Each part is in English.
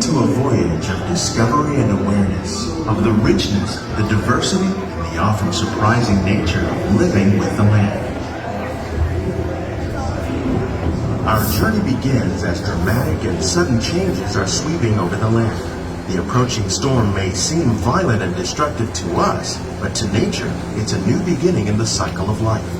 into a voyage of discovery and awareness of the richness, the diversity, and the often surprising nature of living with the land. Our journey begins as dramatic and sudden changes are sweeping over the land. The approaching storm may seem violent and destructive to us, but to nature, it's a new beginning in the cycle of life.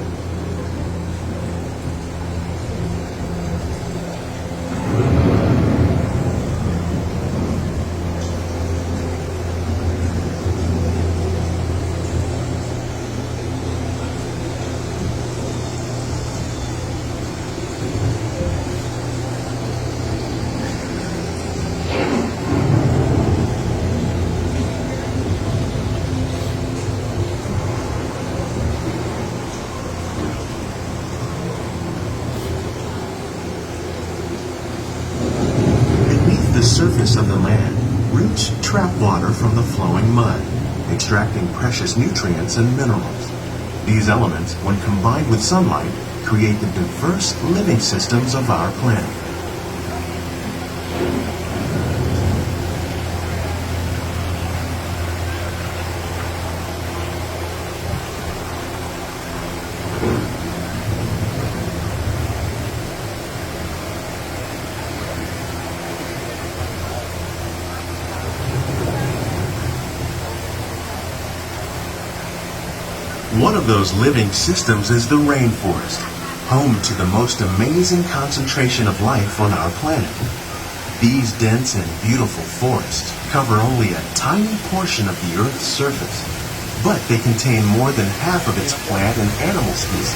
The surface of the land, roots trap water from the flowing mud, extracting precious nutrients and minerals. These elements, when combined with sunlight, create the diverse living systems of our planet. One of those living systems is the rainforest, home to the most amazing concentration of life on our planet. These dense and beautiful forests cover only a tiny portion of the Earth's surface, but they contain more than half of its plant and animal species.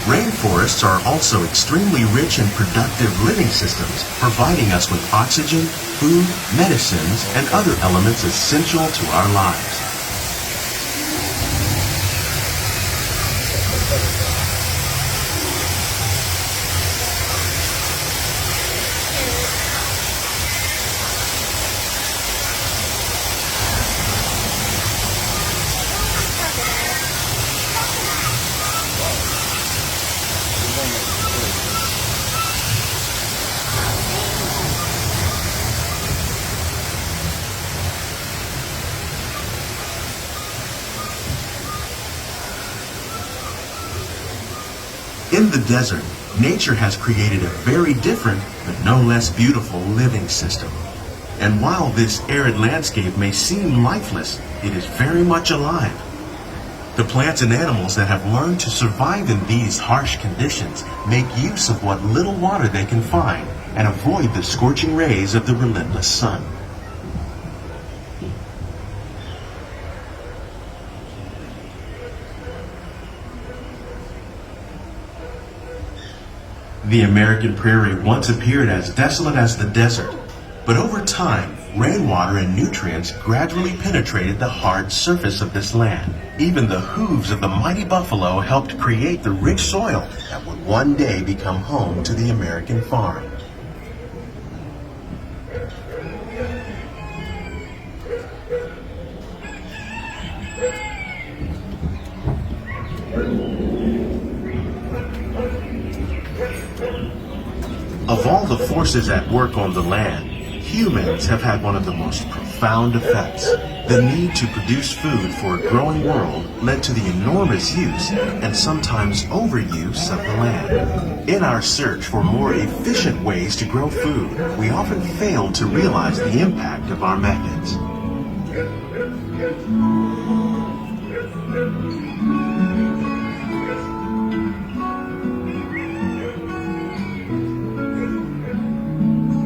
Rainforests are also extremely rich and productive living systems, providing us with oxygen, food, medicines, and other elements essential to our lives. In the desert, nature has created a very different, but no less beautiful living system. And while this arid landscape may seem lifeless, it is very much alive. The plants and animals that have learned to survive in these harsh conditions make use of what little water they can find and avoid the scorching rays of the relentless sun. The American prairie once appeared as desolate as the desert, but over time, rainwater and nutrients gradually penetrated the hard surface of this land. Even the hooves of the mighty buffalo helped create the rich soil that would one day become home to the American farm. Of all the forces at work on the land, humans have had one of the most profound effects. The need to produce food for a growing world led to the enormous use and sometimes overuse of the land. In our search for more efficient ways to grow food, we often fail to realize the impact of our methods.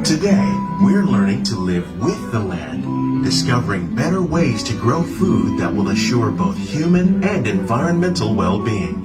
Today, we're learning to live with the land, discovering better ways to grow food that will assure both human and environmental well-being.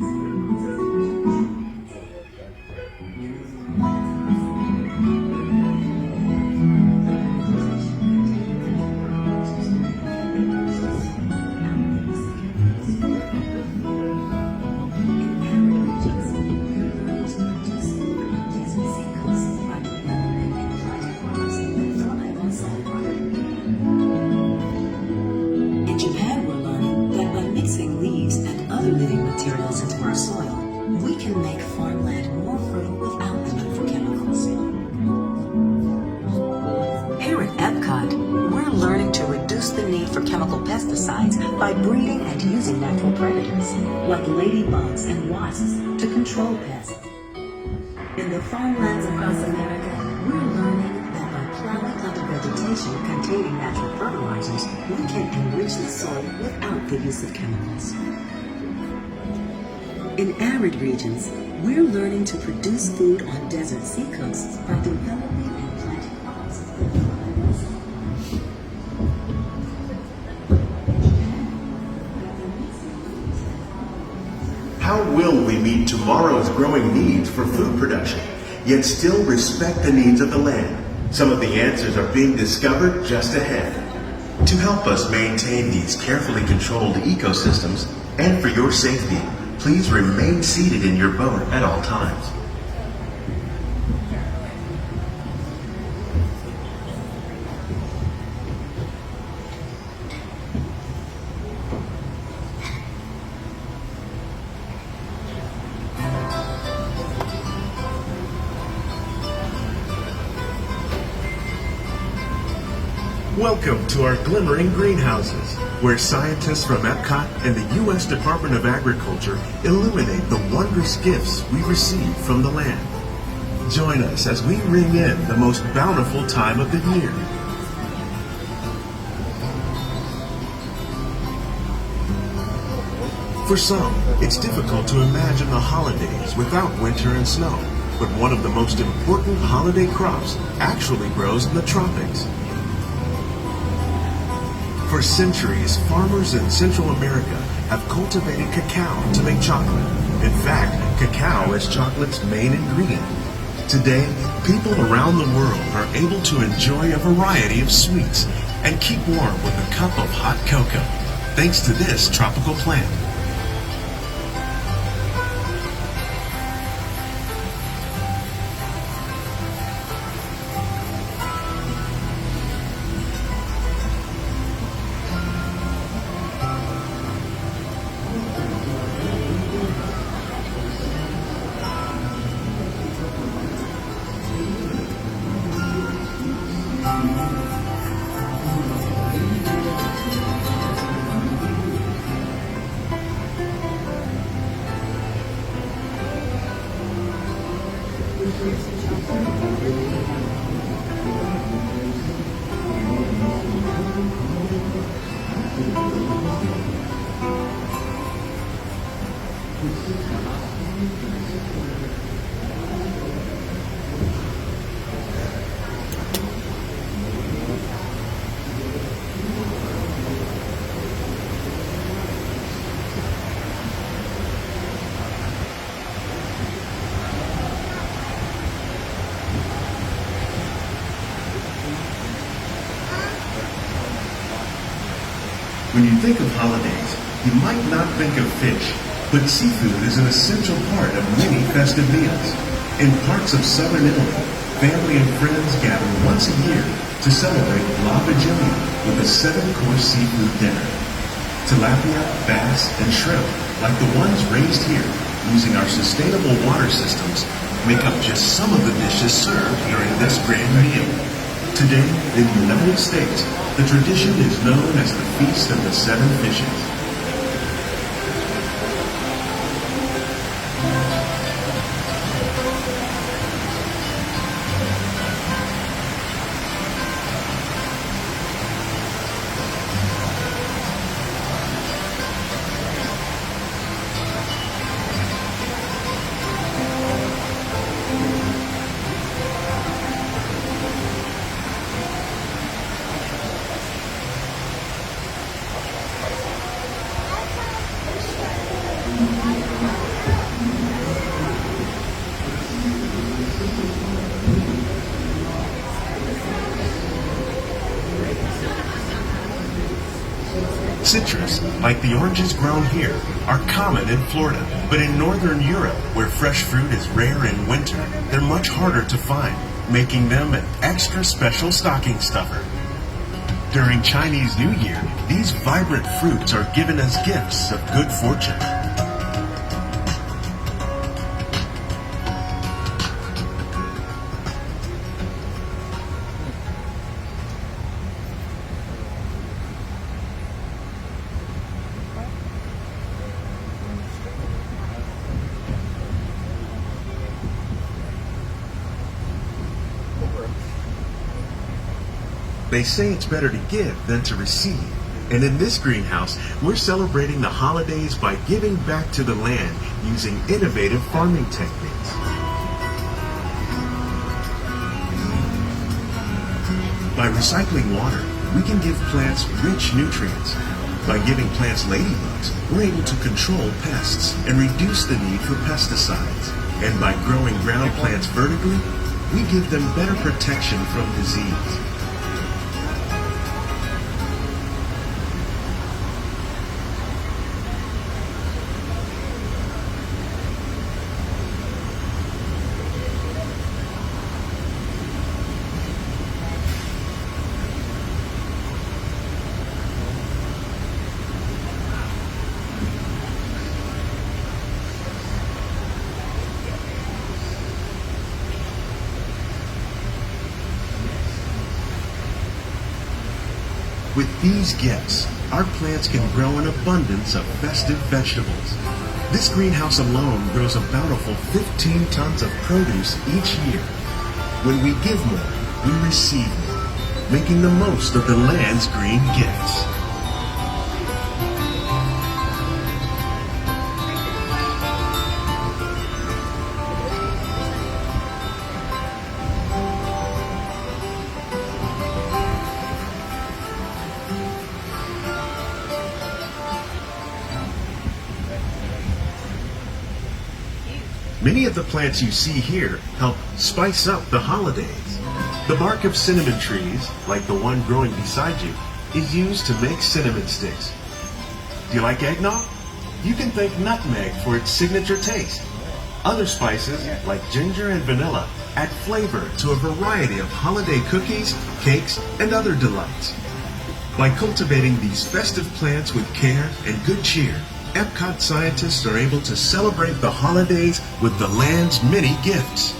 Here at Epcot, parasites by breeding and using natural predators, like ladybugs and wasps, to control pests. In the farmlands across America, we're learning that by plowing under vegetation containing natural fertilizers, we can enrich the soil without the use of chemicals. In arid regions, we're learning to produce food on desert seacoasts by developing and planting crops. How will we meet tomorrow's growing needs for food production, yet still respect the needs of the land? Some of the answers are being discovered just ahead. To help us maintain these carefully controlled ecosystems, and for your safety, please remain seated in your boat at all times. Welcome to our glimmering greenhouses, where scientists from Epcot and the U.S. Department of Agriculture illuminate the wondrous gifts we receive from the land. Join us as we ring in the most bountiful time of the year. For some, it's difficult to imagine the holidays without winter and snow, but one of the most important holiday crops actually grows in the tropics. For centuries, farmers in Central America have cultivated cacao to make chocolate. In fact, cacao is chocolate's main ingredient. Today, people around the world are able to enjoy a variety of sweets and keep warm with a cup of hot cocoa, thanks to this tropical plant. When you think of holidays, you might not think of fish, but seafood is an essential part of many festive meals. In parts of southern Italy, family and friends gather once a year to celebrate La Vigilia with a 7-course seafood dinner. Tilapia, bass, and shrimp, like the ones raised here using our sustainable water systems, make up just some of the dishes served during this grand meal. Today, in the United States, the tradition is known as the Feast of the Seven Fishes. Citrus, like the oranges grown here, are common in Florida, but in northern Europe, where fresh fruit is rare in winter, they're much harder to find, making them an extra special stocking stuffer. During Chinese New Year, these vibrant fruits are given as gifts of good fortune. They say it's better to give than to receive. And in this greenhouse, we're celebrating the holidays by giving back to the land using innovative farming techniques. By recycling water, we can give plants rich nutrients. By giving plants ladybugs, we're able to control pests and reduce the need for pesticides. And by growing ground plants vertically, we give them better protection from disease. With these gifts, our plants can grow an abundance of festive vegetables. This greenhouse alone grows a bountiful 15 tons of produce each year. When we give more, we receive more, making the most of the land's green gifts. Many of the plants you see here help spice up the holidays. The bark of cinnamon trees, like the one growing beside you, is used to make cinnamon sticks. Do you like eggnog? You can thank nutmeg for its signature taste. Other spices, like ginger and vanilla, add flavor to a variety of holiday cookies, cakes, and other delights. By cultivating these festive plants with care and good cheer, Epcot scientists are able to celebrate the holidays with the land's many gifts.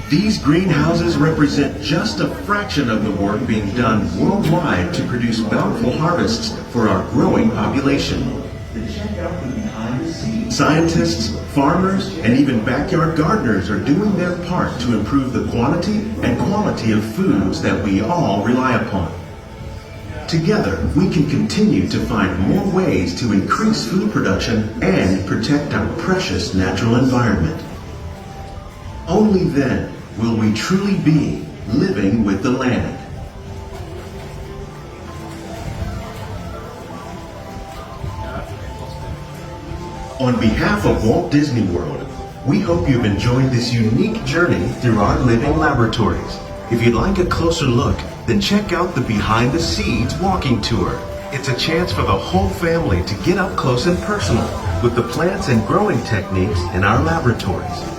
These greenhouses represent just a fraction of the work being done worldwide to produce bountiful harvests for our growing population. Scientists, farmers, and even backyard gardeners are doing their part to improve the quantity and quality of foods that we all rely upon. Together, we can continue to find more ways to increase food production and protect our precious natural environment. Only then will we truly be living with the land. On behalf of Walt Disney World, we hope you've enjoyed this unique journey through our living laboratories. If you'd like a closer look, then check out the Behind the Seeds walking tour. It's a chance for the whole family to get up close and personal with the plants and growing techniques in our laboratories.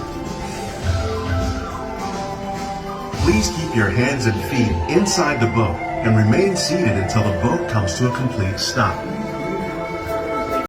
Please keep your hands and feet inside the boat and remain seated until the boat comes to a complete stop.